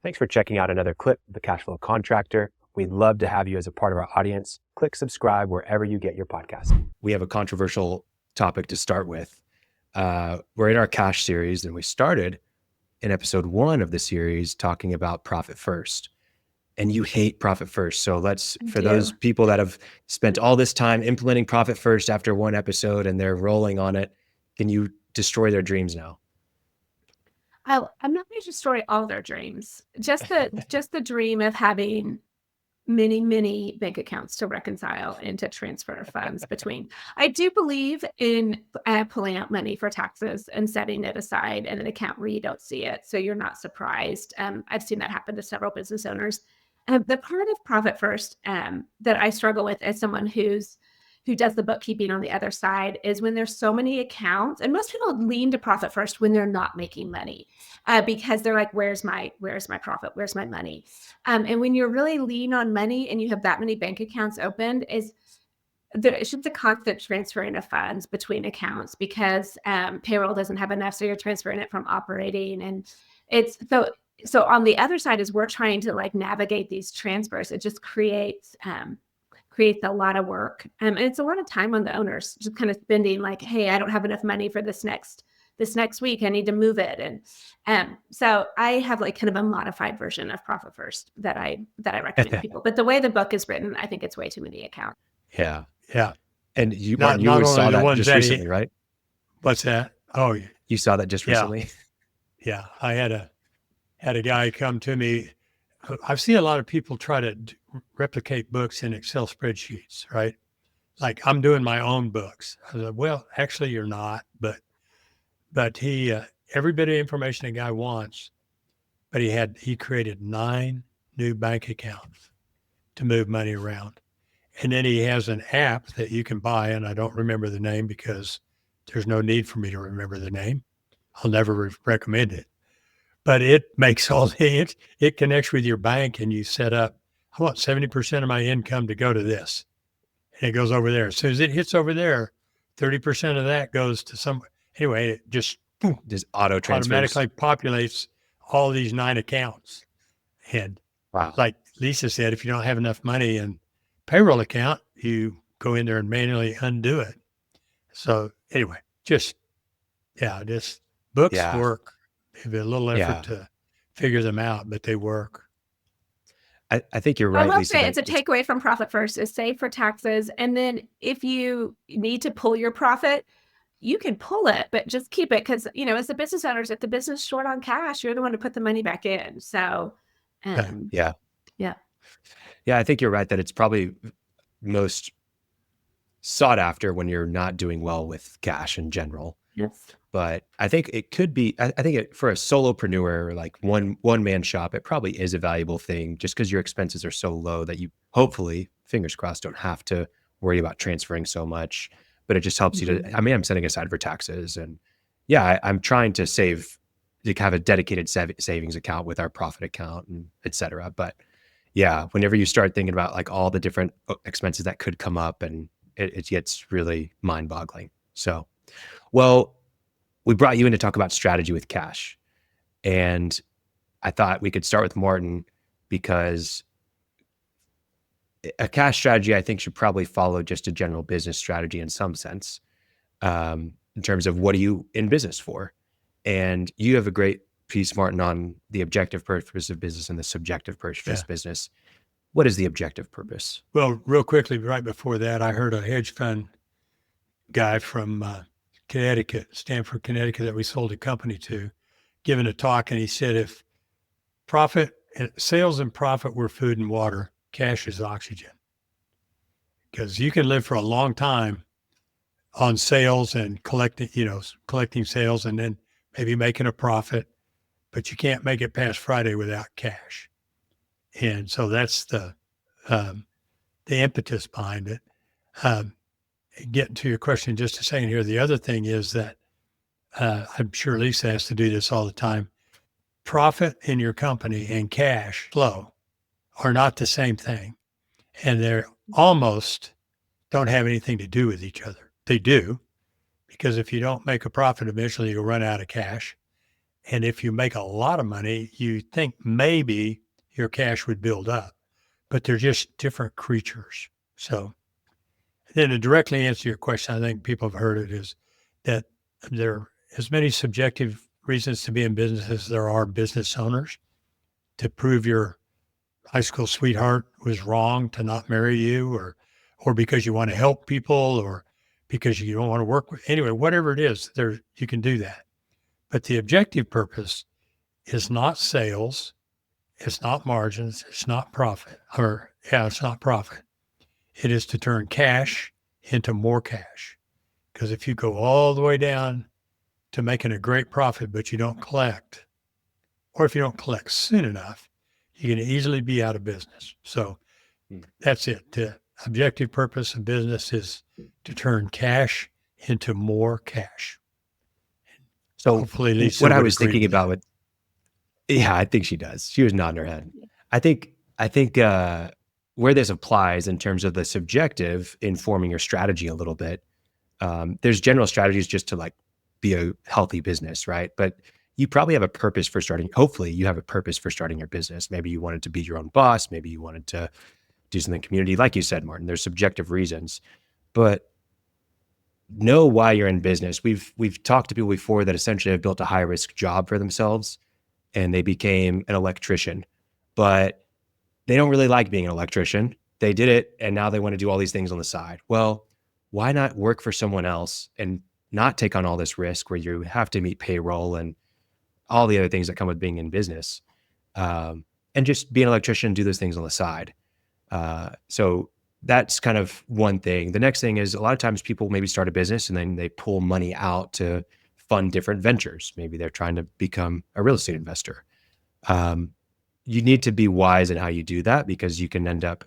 Thanks for checking out another clip of the Cashflow Contractor. We'd love to have you as a part of our audience. Click subscribe wherever you get your podcast. We have a controversial topic to start with. We're in our cash series, and we started in episode 1 of the series talking about profit first. And you hate profit first. So for those people that have spent all this time implementing profit first after one episode and they're rolling on it, can you destroy their dreams now? I'm not going to destroy all their dreams. Just the dream of having many bank accounts to reconcile and to transfer funds between. I do believe in pulling out money for taxes and setting it aside in an account where you don't see it, so you're not surprised. I've seen that happen to several business owners. The part of profit first that I struggle with as someone who does the bookkeeping on the other side is when there's so many accounts, and most people lean to profit first when they're not making money because they're like, where's my profit? Where's my money? And when you're really lean on money and you have that many bank accounts opened, it's just a constant transferring of funds between accounts because payroll doesn't have enough. So you're transferring it from operating. And it's so on the other side, as we're trying to like navigate these transfers, it just creates a lot of work. And it's a lot of time on the owners just kind of spending like, hey, I don't have enough money for this next week. I need to move it. And so I have like kind of a modified version of profit first that I recommend to people. But the way the book is written, I think it's way too many accounts. Yeah. Yeah. And Martin, you saw that just recently, right? What's that? Oh, you saw that just recently. Yeah. I had a guy come to me. I've seen a lot of people try to replicate books in Excel spreadsheets, right? Like I'm doing my own books. I was like, well, actually you're not, but he, every bit of information a guy wants, but he created 9 new bank accounts to move money around. And then he has an app that you can buy, and I don't remember the name because there's no need for me to remember the name. I'll never recommend it. But it makes it connects with your bank, and you set up, I want 70% of my income to go to this. And it goes over there. As soon as it hits over there, 30% of that goes to some, anyway, it just auto transfers. Automatically populates all these 9 accounts. And like Lisa said, if you don't have enough money in payroll account, you go in there and manually undo it. So anyway, just books work. Have a little effort to figure them out, but they work. I think you're right. I will Lisa, say it's a takeaway from profit first is save for taxes. And then if you need to pull your profit, you can pull it, but just keep it. Cause as the business owners, if the business is short on cash, you're the one to put the money back in. So yeah. I think you're right that it's probably most sought after when you're not doing well with cash in general. Yes. But I think it could be, for a solopreneur, like one man shop, it probably is a valuable thing just because your expenses are so low that you hopefully, fingers crossed, don't have to worry about transferring so much, but it just helps you to, I'm setting aside for taxes. And I'm trying to save, to have a dedicated savings account with our profit account and et cetera. But whenever you start thinking about like all the different expenses that could come up, and it gets really mind boggling. So, well, we brought you in to talk about strategy with cash. And I thought we could start with Martin because a cash strategy, I think, should probably follow just a general business strategy in some sense, in terms of what are you in business for? And you have a great piece, Martin, on the objective purpose of business and the subjective purpose of business. What is the objective purpose? Well, real quickly, right before that, I heard a hedge fund guy from Connecticut, Stamford, Connecticut, that we sold a company to, giving a talk. And he said, if sales and profit were food and water, cash is oxygen. Because you can live for a long time on sales and collecting sales and then maybe making a profit, but you can't make it past Friday without cash. And so that's the impetus behind it. Getting to your question just a second here. The other thing is that I'm sure Lisa has to do this all the time. Profit in your company and cash flow are not the same thing. And they're almost don't have anything to do with each other. They do, because if you don't make a profit, eventually you'll run out of cash. And if you make a lot of money, you think maybe your cash would build up, but they're just different creatures. So then to directly answer your question, I think people have heard it, is that there are as many subjective reasons to be in business as there are business owners. To prove your high school sweetheart was wrong to not marry you, or because you want to help people, or because you don't want to work with, anyway, whatever it is, there, you can do that. But the objective purpose is not sales, it's not margins, it's not profit, it's not profit. It is to turn cash into more cash. Because if you go all the way down to making a great profit, but you don't collect, or if you don't collect soon enough, you can easily be out of business. So that's it. The objective purpose of business is to turn cash into more cash. So hopefully Lisa what I would was agree thinking with that. about with, yeah, I think she does. She was nodding her head. I think where this applies in terms of the subjective informing your strategy a little bit, there's general strategies just to like be a healthy business, right? But you probably have a purpose for starting. Hopefully you have a purpose for starting your business. Maybe you wanted to be your own boss. Maybe you wanted to do something in the community. Like you said, Martin, there's subjective reasons, but know why you're in business. We've talked to people before that essentially have built a high risk job for themselves and they became an electrician, but they don't really like being an electrician. They did it and now they want to do all these things on the side. Well, why not work for someone else and not take on all this risk where you have to meet payroll and all the other things that come with being in business, and just be an electrician, do those things on the side. So that's kind of one thing. The next thing is a lot of times people maybe start a business and then they pull money out to fund different ventures. Maybe they're trying to become a real estate investor. You need to be wise in how you do that because you can end up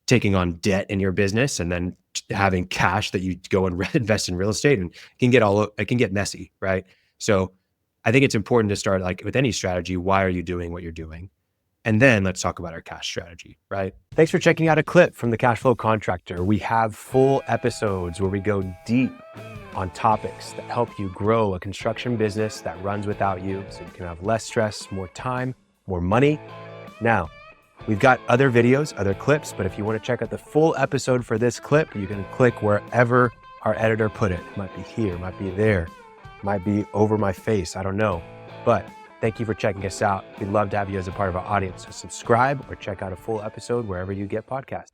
taking on debt in your business and then having cash that you go and invest in real estate, and it can get messy, right? So I think it's important to start, like with any strategy, why are you doing what you're doing? And then let's talk about our cash strategy, right? Thanks for checking out a clip from the Cashflow Contractor. We have full episodes where we go deep on topics that help you grow a construction business that runs without you so you can have less stress, more time, more money. Now, we've got other videos, other clips, but if you want to check out the full episode for this clip, you can click wherever our editor put it. It might be here, it might be there, it might be over my face, I don't know. But thank you for checking us out. We'd love to have you as a part of our audience. So subscribe or check out a full episode wherever you get podcasts.